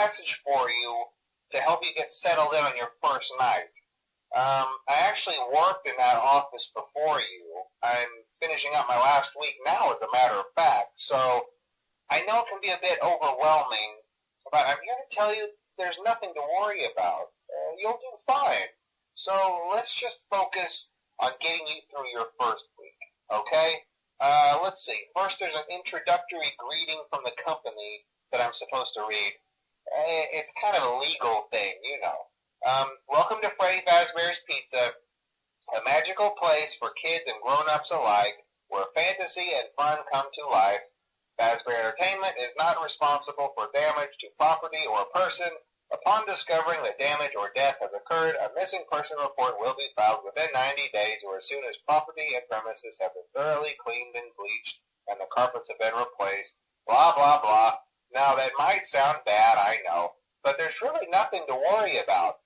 message for you to help you get settled in on your first night. I actually worked in that office before you. I'm finishing up my last week now, as a matter of fact, so I know it can be a bit overwhelming, but I'm here to tell you there's nothing to worry about. You'll do fine. So let's just focus on getting you through your first week, okay? Let's see. First, there's an introductory greeting from the company that I'm supposed to read. It's kind of a legal thing, you know. Welcome to Freddy Fazbear's Pizza, a magical place for kids and grown-ups alike, where fantasy and fun come to life. Fazbear Entertainment is not responsible for damage to property or person. Upon discovering that damage or death has occurred, a missing person report will be filed within 90 days or as soon as property and premises have been thoroughly cleaned and bleached and the carpets have been replaced. Blah, blah, blah. Now, that might sound bad, I know, but there's really nothing to worry about.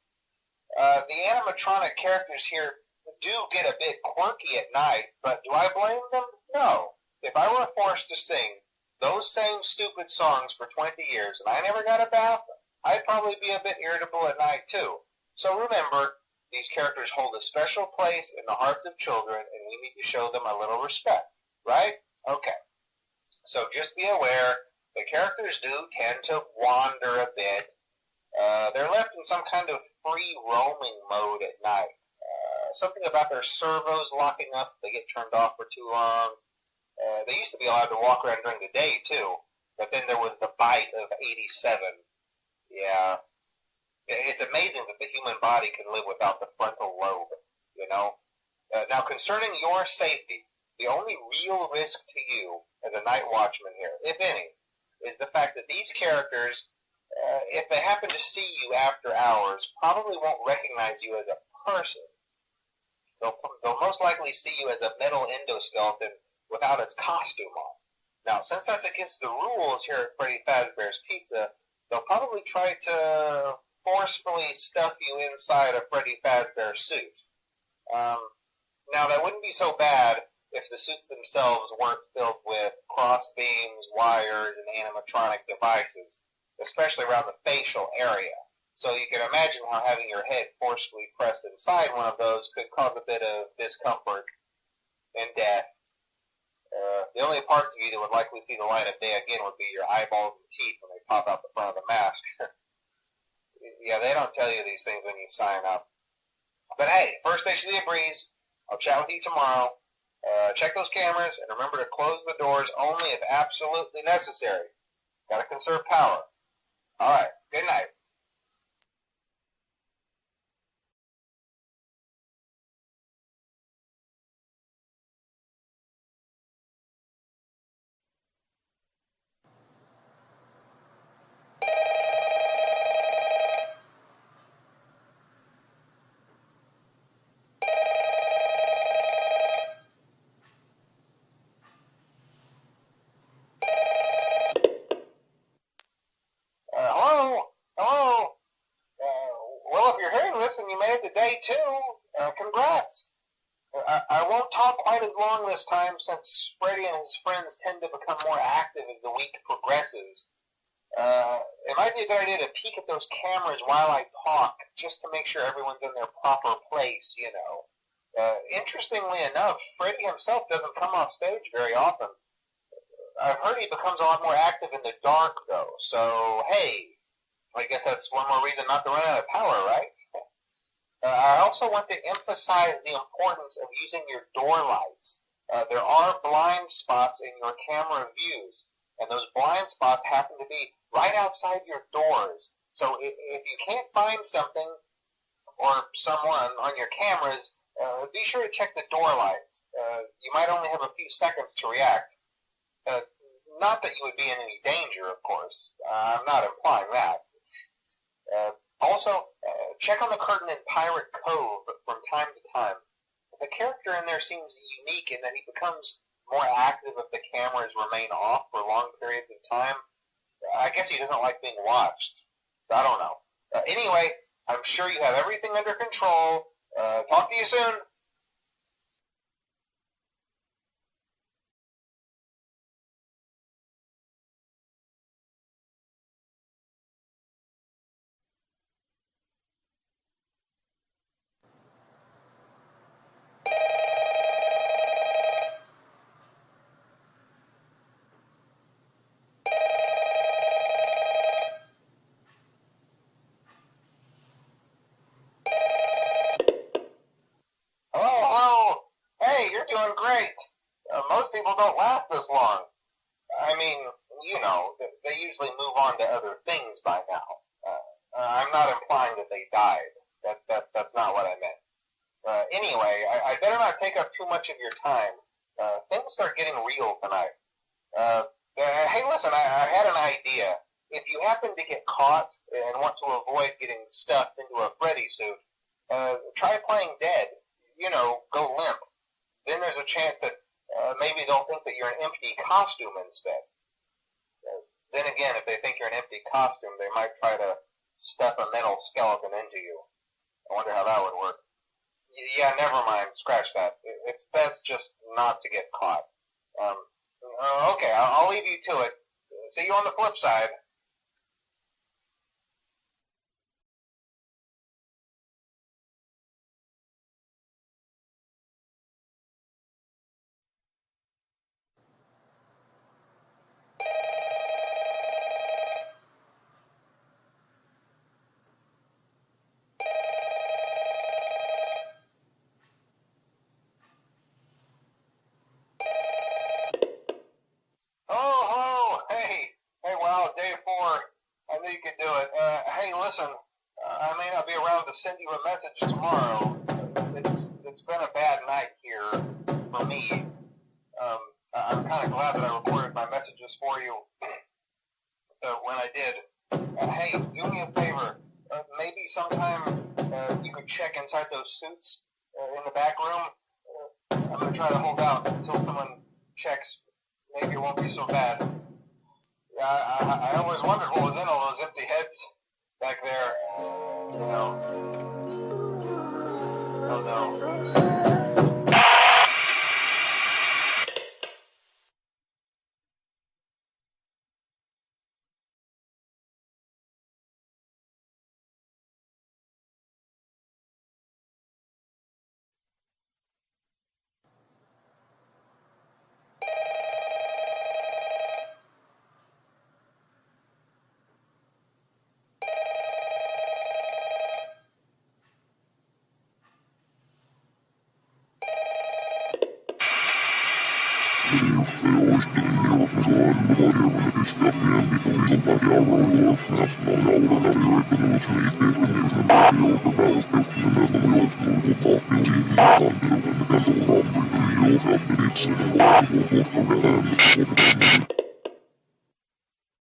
The animatronic characters here do get a bit quirky at night, but do I blame them? No. If I were forced to sing those same stupid songs for 20 years and I never got a bath, I'd probably be a bit irritable at night too. So remember, these characters hold a special place in the hearts of children and we need to show them a little respect, right? Okay. So just be aware, the characters do tend to wander a bit. They're left in some kind of free roaming mode at night. Something about their servos locking up if they get turned off for too long. They used to be allowed to walk around during the day too, but then there was the bite of 87. Yeah. It's amazing that the human body can live without the frontal lobe, you know? Now, concerning your safety, the only real risk to you as a night watchman here, if any, is the fact that these characters, if they happen to see you after hours, probably won't recognize you as a person. They'll most likely see you as a metal endoskeleton without its costume on. Now, since that's against the rules here at Freddy Fazbear's Pizza, they'll probably try to forcefully stuff you inside a Freddy Fazbear suit. Now, that wouldn't be so bad if the suits themselves weren't filled with cross beams, wires, and animatronic devices, especially around the facial area. So you can imagine how having your head forcefully pressed inside one of those could cause a bit of discomfort and death. The only parts of you that would likely see the light of day again would be your eyeballs and teeth when they pop out the front of the mask. Yeah, they don't tell you these things when you sign up. But hey, first station of the breeze. I'll chat with you tomorrow. Check those cameras, and remember to close the doors only if absolutely necessary. Gotta conserve power. Alright, good night. Hello? Well, if you're hearing this and you made it to day 2, congrats. I won't talk quite as long this time since Freddy and his friends tend to become more active as the week progresses. It might be a good idea to peek at those cameras while I talk, just to make sure everyone's in their proper place, you know. Interestingly enough, Freddy himself doesn't come off stage very often. I've heard he becomes a lot more active in the dark, though, so hey, I guess that's one more reason not to run out of power, right? I also want to emphasize the importance of using your door lights. There are blind spots in your camera views, and those blind spots happen to be right outside your doors. So if you can't find something or someone on your cameras, be sure to check the door lights. You might only have a few seconds to react. Not that you would be in any danger, of course. I'm not implying that. Also, check on the curtain in Pirate Cove from time to time. The character in there seems unique in that he becomes more active if the cameras remain off for long periods of time. I guess he doesn't like being watched. I don't know. Anyway, I'm sure you have everything under control. Talk to you soon. people don't last this long. I mean, you know, they usually move on to other things by now. I'm not implying that they died. That's not what I meant. Anyway, I better not take up too much of your time. Things are getting real tonight. Hey, listen, I had an idea. If you happen to get caught and want to avoid getting stuffed into a Freddy suit, try playing dead. You know, go limp. Then there's a chance that maybe they'll think that you're an empty costume instead. Then again, if they think you're an empty costume, they might try to stuff a metal skeleton into you. I wonder how that would work. Yeah, never mind. Scratch that. It's best just not to get caught. Okay, I'll leave you to it. See you on the flip side. Day 4. I knew you could do it. Hey, listen, I may not be around to send you a message tomorrow. It's been a bad night here for me. I'm kind of glad that I recorded my messages for you when I did. Hey, do me a favor. Maybe sometime you could check inside those suits in the back room. I'm going to try to hold out until someone checks. Maybe it won't be so bad. I always wondered what was in all those empty heads back there. You know. Oh no.